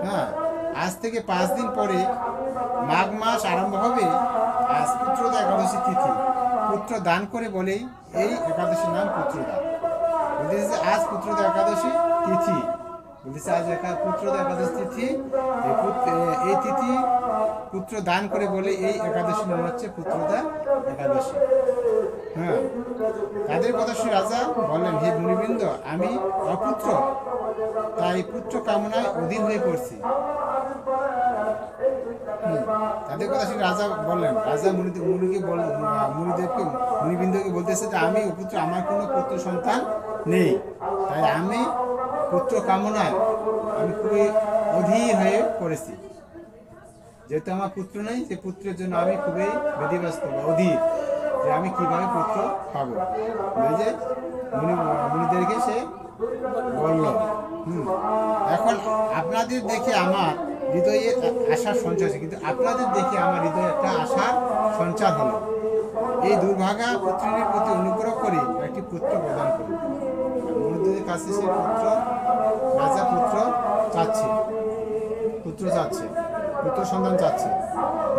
হ্যাঁ, আজ থেকে 5 দিন পরে মাঘ মাস আরম্ভ হবে। আজ পুত্রদা একাদশী তিথি। পুত্র দান করে বলেই এই একাদশীর নাম পুত্রদা। বলতেছে আজ পুত্রদা একাদশী তিথি। বলতেছে আজ পুত্রদা একাদশী তিথি। এই তিথি পুত্র দান করে বলে এই একাদশীর নাম হচ্ছে পুত্রদা একাদশী। হ্যাঁ, তাদের কথা শুনে রাজা বললেন, হে মুনিবৃন্দ, আমি অপুত্র, তাই পুত্র কামনায় অধীর হয়ে পড়ছি। তাদের কথা শুনে রাজা বললেন, রাজা মুনিবৃন্দকে বলতেছে যে আমি অপুত্র, আমার কোনো পুত্র সন্তান নেই, তাই আমি পুত্র কামনায় আমি খুবই অধীর হয়ে পড়েছি। যেহেতু আমার পুত্র নেই, সে পুত্রের জন্য আমি খুবই ব্যতিব্যস্ত বা অধীর, যে আমি কিভাবে পুত্র পাবো। ওই যে মুনিদেরকে সে বলল। এখন আপনাদের দেখে আমার হৃদয়ে আশার সঞ্চার হচ্ছে, কিন্তু আপনাদের দেখে আমার হৃদয়ে একটা আশার সঞ্চার হলো। এই দুর্ভাগা পুত্রীর প্রতি অনুগ্রহ করে একটি পুত্র প্রদান করুন। মুনিদের কাছে সে রাজা পুত্র চাচ্ছে, পুত্র সন্তান চাচ্ছে।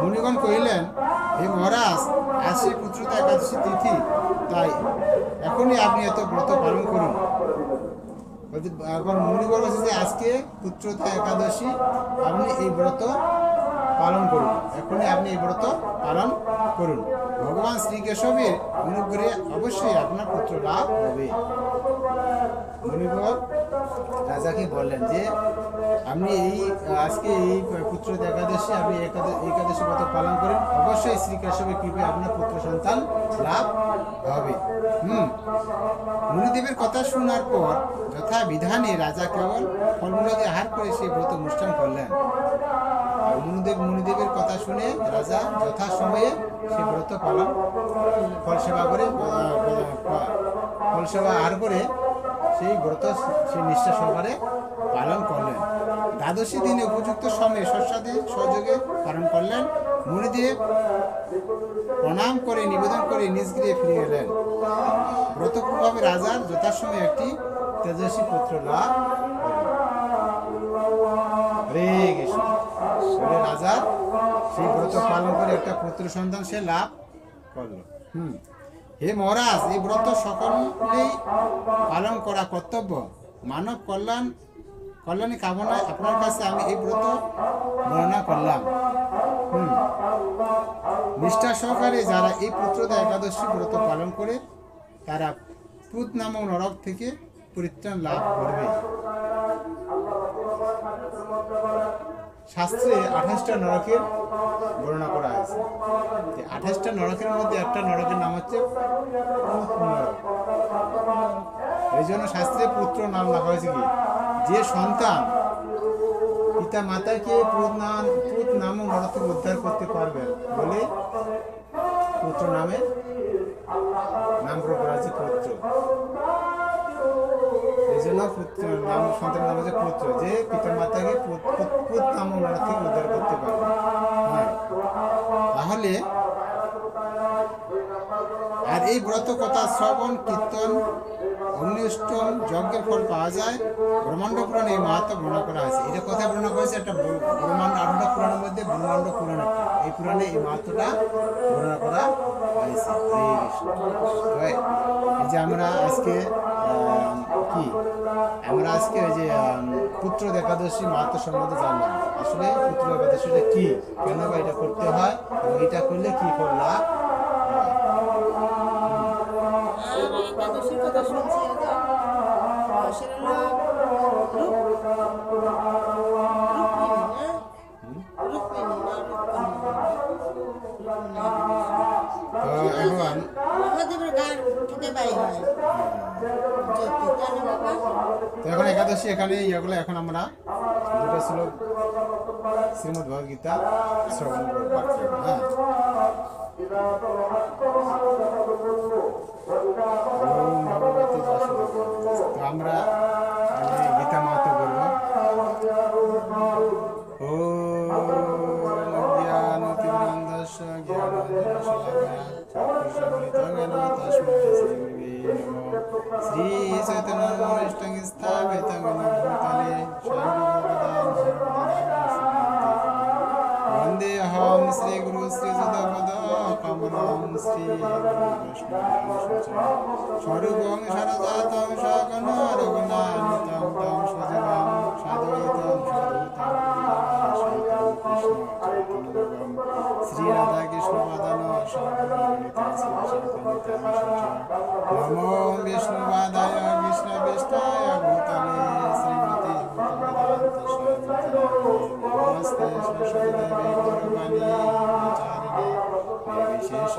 মুনিগণ কহিলেন, হে মহারাজ, আজ সেই পুত্রতা একাদশী তিথি, তাই এখনই আপনি এত ব্রত পালন করুন। এখন মুনিগণ বলছে যে আজকে পুত্রতা একাদশী, আপনি এই ব্রত পালন করুন, এখনই আপনি এই ব্রত পালন করুন। ভগবান শ্রীকেশবের অনুগ্রহে অবশ্যই আপনার পুত্র লাভ হবে। মুনিগণ রাজাকে বললেন যে আপনি আজকে এই পুত্র একাদশী, আপনি একাদশী ব্রত পালন করেন, অবশ্যই শ্রীকেশবের কৃপায় আপনার পুত্র সন্তান লাভ হবে। মুনিদেবের কথা শোনার পর যথা বিধানে রাজা কেবল ফলমূল দিয়ে আহার করে সেই ব্রত অনুষ্ঠান করলেন। মুনিদেবের কথা শুনে রাজা যথা সময়ে সেই ব্রত পালন ফলসেবা আহার করে সেই ব্রত সেই নিষ্ঠা সহকারে পালন করলেন। দ্বাদশী দিনে উপযুক্ত সময়ে শস্যাদি সহযোগে পালন করলেন। মুনিদেব প্রণাম করে নিবেদন করে নিজ গৃহে ফিরে গেলেন। ব্রতপূর্বভাবে রাজার যথাসময়ে একটি তেজস্বী পুত্র লাভ রাজার সেই ব্রত পালন করে একটা পুত্র সন্তান সে লাভ করলো। হে মহারাজ, এই ব্রত সকলেই পালন করা কর্তব্য। মানব কল্যাণী কামনায় আপনার কাছে আমি এই ব্রত বর্ণনা করলাম। নিষ্ঠা সহকারে যারা এই পুত্রদা একাদশী ব্রত পালন করে, তারা পুত নামক নরক থেকে পরিত্রাণ লাভ করবে। শাস্ত্রে 28টা নরকের বর্ণনা করা হয়েছে। 28টা নরকের মধ্যে একটা নরকের নাম হচ্ছে পুত নরক। এই জন্য শাস্ত্রে পুত্র নাম রাখা হয়েছে কি, যে সন্তান পিতা মাতাকে পুত নামক নরক থেকে উদ্ধার করতে পারবে বলে পুত্র নামে নামকরণ করা হয়েছে পুত্র। এই জন্য সন্তানের নাম হচ্ছে পুত্র, যে পিতা মাতাকে পুত নামক নরক থেকে উদ্ধার করতে পারবে। তাহলে আর এই ব্রত কথা শ্রবণ, কীর্তন, অগ্নিষ্টম, যজ্ঞের ফল পাওয়া যায়। ব্রহ্মাণ্ড পুরাণে এই মাহাত্ম্য বর্ণনা করা হয়েছে। এটা কোথায় বর্ণনা করেছে? একটা ব্রহ্মাণ্ড 18টা পুরাণের মধ্যে ব্রহ্মাণ্ড পুরাণ একটা, এই পুরাণে এই মাহাত্ম্যটা বর্ণনা করা হয়েছে। এই যে আমরা আজকে ওই যে পুত্র একাদশী মাহাত্ম্য সম্বন্ধে জানলাম। আসলে পুত্র একাদশীটা কি, কেন বা এটা করতে হয়, এবং এটা করলে কি ফল লাভ হয়। একাদশীর কথা শুনছি, এখন একাদশী এখানে ইয়েগুলো এখন আমরা দুটো শ্লোক শ্রীমদ্ ভগবদ্গীতা শ্রবণ পাঠ করব। হ্যাঁ, তো আমরা গীতা মাহাত্ম্য বলবো। শ্রী চৈতন্য স্থাপিতং ভূতলে বন্দেহম শ্রী গুরু শ্রী যুদপদ কমলম শ্রী গুরু বৈষ্ণব স্বরূপং সরজাতং সগণ রঘুনাথং তং সজীবং সাদয়িতং সদূতং শ্রী রাধা কৃষ্ণ মাদন নমো বিষ্ণুবাদায় কৃষ্ণ বিষ্ণায় ভূতলে শ্রীমতী ভূতবেদান্ত নমস্তে সরস্বতী গৌরবাণী আচারিণে বিশেষ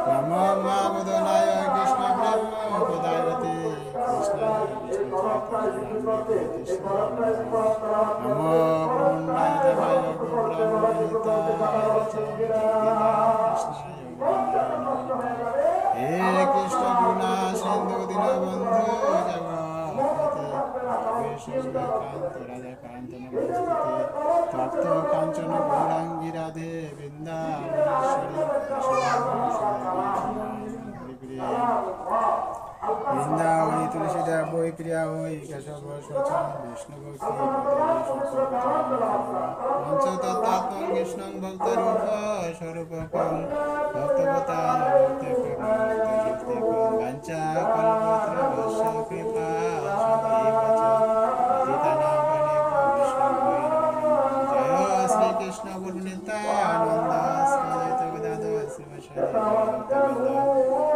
নমো মাবদনায় কৃষ্ণ ব্রহ্ম পদায়তে কৃষ্ণায় বিষ্ণু নমো ব্রহ্মণায় দেবায় ব্রহ্মণিতায় হে কৃষ্ণ করুণা সিন্ধু দীনবন্ধু জগৎপতে রাধা কান্ত নমস্তে তপ্ত কাঞ্চন গৌরাঙ্গী রাধে বৃন্দাবনী তুলসীদা বই প্রিয়া হই কেশব সচন বিষ্ণু ভক্তি পঞ্চতত্ত্বাত্ম কৃষ্ণং ভক্তরূপ স্বরূপকং ভক্তবতার বাঞ্ছা কল্পত্রবশ্য কৃপা জয় শ্রীকৃষ্ণ গুরু নিত্যানন্দ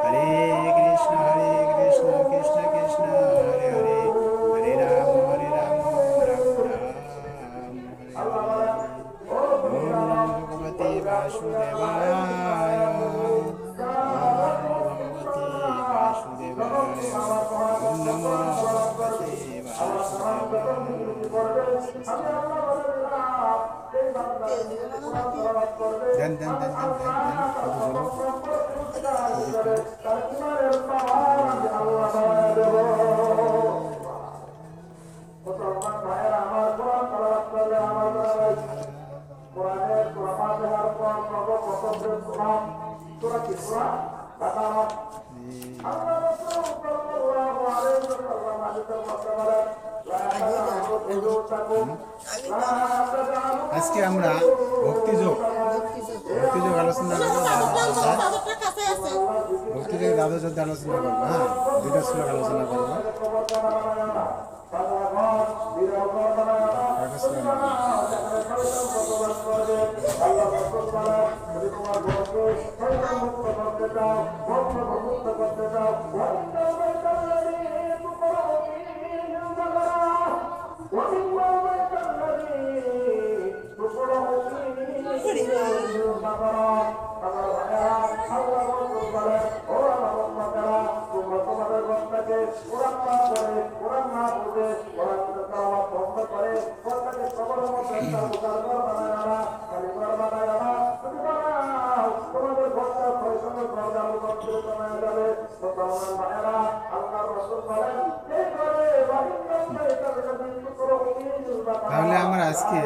হরে কৃষ্ণ কৃষ্ণ কৃষ্ণ হরে হরে হরে রাম রাম রাম হরে ওম নমো ভগবতে বাসুদেবায় ওম নমো ভগবতে দেন দেন দেন দেন আজকে আমরা ভক্তিযোগ আলোচনা করবো ভক্তিযোগ দ্বাদশোধ্যায় আলোচনা করবো। হ্যাঁ, দুটো শ্লোক আলোচনা করবো। তাহলে আমরা আজকে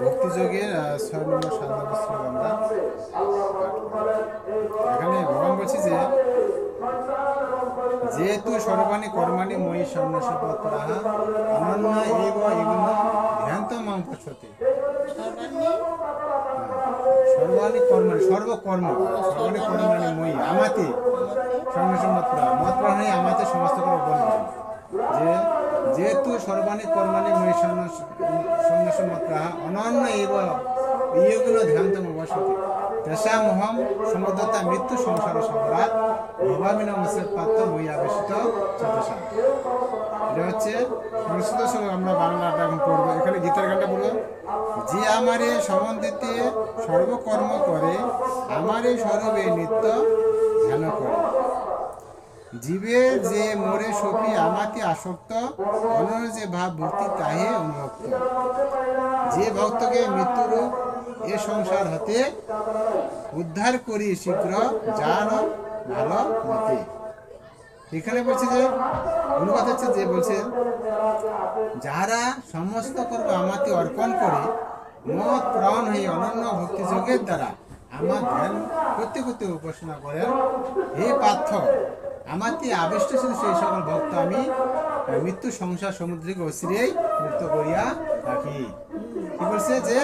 ভক্তিযোগের 6 নম্বর 7 নম্বর শ্লোক আমরা এখানে ভগবান বলছি যে যেহেতু সর্বাণী কর্মাণি মই সন্ন্যাসপত্রাহ অনন্য এব এগুণ ধ্যান্ত মাম পশ্যতে সর্বাণী কর্মাণি সর্বকর্ম সর্বাণী কর্মাণি মই আমাতে সন্ন্যাসপত্রাহ মত প্রাণী আমাতে সমস্ত করে বলবেন যে যেহেতু সর্বাণী কর্মাণি মই সন্ন্যাসপত্রাহ অনন্য এব এগুণ ধ্যান্ত মাম পশ্যতে তেষামহম সমুদ্রতা মৃত্যু সংসার সংগ্রাত ভবামিন পাত্র মই আবেশিত চেতসা। এটা হচ্ছে সংস্কৃত শ্লোক, আমরা বাংলাটা এখন পড়বো। এখানে গীতার গানটা বলবো, যে আমারে সম্বন্ধিতে সর্বকর্ম করে আমারে স্বরূপে নিত্য ধ্যান করে, জীবের যে মোরে সপি আমাতে আসক্ত অনন্য যে ভাব ভক্তি তাহে অনুভক্ত, যে ভক্তকে মৃত্যুরূপ এ সংসার হতে উদ্ধার করি শীঘ্র যার ভালো মতে। এখানে বলছে যে অনুবাদ হচ্ছে যে বলছে যারা সমস্ত কর্ম আমাকে অর্পণ করে মত প্রাণ হয়ে অনন্য ভক্তি যোগের দ্বারা আমার ধ্যান করতে করতে উপাসনা করেন, হে পার্থ আমাতে আবিষ্ট ছিল সেই সকল ভক্ত আমি মৃত্যু সংসার সমুদ্র থেকে অচিরেই মুক্ত করিয়া রাখি। কি বলছে যে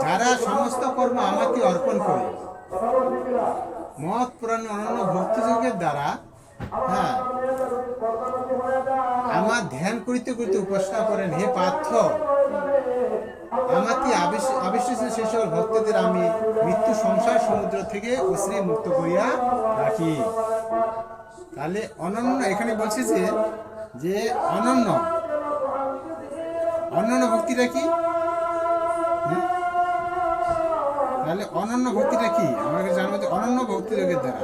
যারা সমস্ত কর্ম আমাকে অর্পণ করে মত পুরাণ অনন্য ভক্তিযোগের দ্বারা, হ্যাঁ, আমার ধ্যান করিতে করিতে উপাসনা করেন, হে পার্থ, আমাকে আবিষ্ট সে সকল ভক্তদের আমি মৃত্যু সংসার সমুদ্র থেকে অশ্রী মুক্ত করিয়া রাখি। তাহলে অনন্য এখানে বলছে যে অনন্য অনন্য ভক্তিটা কি? তাহলে অনন্য ভক্তিটা কি আমাকে জানবো, যে অনন্য ভক্তি যোগের দ্বারা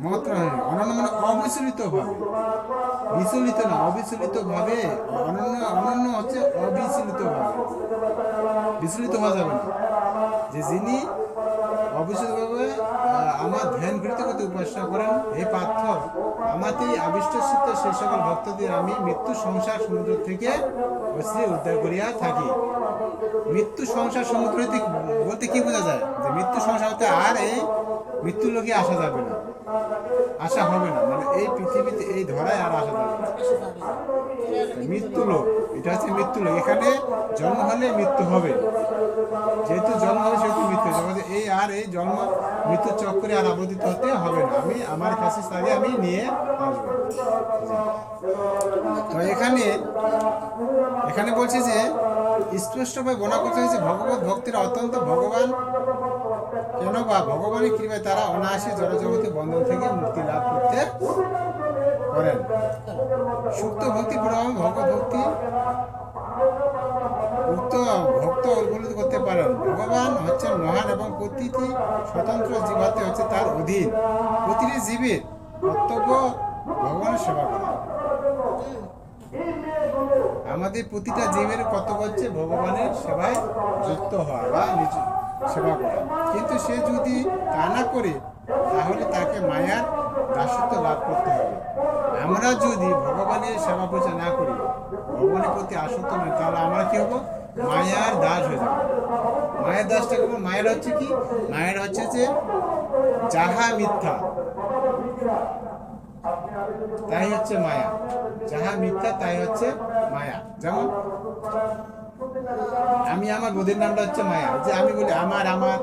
মাত্র অনন্য মানে অবিচলিত ভাবে, বিচলিত না, অবিচলিত ভাবে। অনন্য অনন্য হচ্ছে অবিচলিত ভাবে, বিচলিত হওয়া যাবে না। যে যিনি অবিচলিত ভাবে আমার ধ্যান করিতে করতে উপাসনা করেন, হে পার্থ, আমাতে আবিষ্ট চিত্ত সেই সকল ভক্তদের আমি মৃত্যু সংসার সমুদ্র থেকে অবশ্যই উদ্ধার করিয়া থাকি। মৃত্যু সংসার সমুদ্র বলতে কি বোঝা যায়? যে মৃত্যু সংসার হতে আর এই মৃত্যু লোকে আসা যাবে না, আসা হবে না, মানে এই পৃথিবীতে এই ধরায় আর আসা যাবে না। মৃত্যু লোক, এটা হচ্ছে মৃত্যু লোক। এখানে জন্ম হলে মৃত্যু হবে, যেহেতু জন্ম হবে সেহেতু মৃত্যু হবে। এই আর এই জন্ম মৃত্যু চক্রে আর আবর্তিত হতে হবে না, আমি আমার কাছে তাকে আমি নিয়ে আসবো। তো এখানে বলছে যে স্পষ্টভাবে বর্ণনা করতে হয়েছে ভগবত ভক্তিরা অত্যন্ত ভগবান, কেন বা ভগবানের কৃপায় তারা অনায়াসে জড়জগতে বন্ধন থেকে মুক্তি লাভ করতে করেন। সুপ্ত ভক্তি প্রভাব ভগবত ভক্তি উক্ত ভক্ত উপলব্ধি করতে পারেন। ভগবান হচ্ছেন মহান এবং প্রতিটি স্বতন্ত্র জীবাত্মা হচ্ছে তার অধীন। প্রতিটি জীবের কর্তব্য ভগবানের সেবা করা। আমাদের প্রতিটা জীবের কর্তব্য হচ্ছে ভগবানের সেবায় যুক্ত হওয়া বা সেবা করা। কিন্তু সে যদি তা না করে তাহলে তাকে মায়ার দাসত্ব লাভ করতে হবে। আমরা যদি ভগবানের সেবা পূজা না করি, ভগবানের প্রতি আসক্ত নয়, তাহলে আমরা কি হবো? মায়ার দাস হয়ে যাবো। মায়ের দাসটা কেবল মায়ের হচ্ছে কি? মায়ের হচ্ছে যে যাহা মিথ্যা তাই হচ্ছে মায়া, যাহা মিথ্যা তাই হচ্ছে মায়া। যেমন আমি আমার বোধের নামটা হচ্ছে মায়া, যে আমি বলি আমার আমার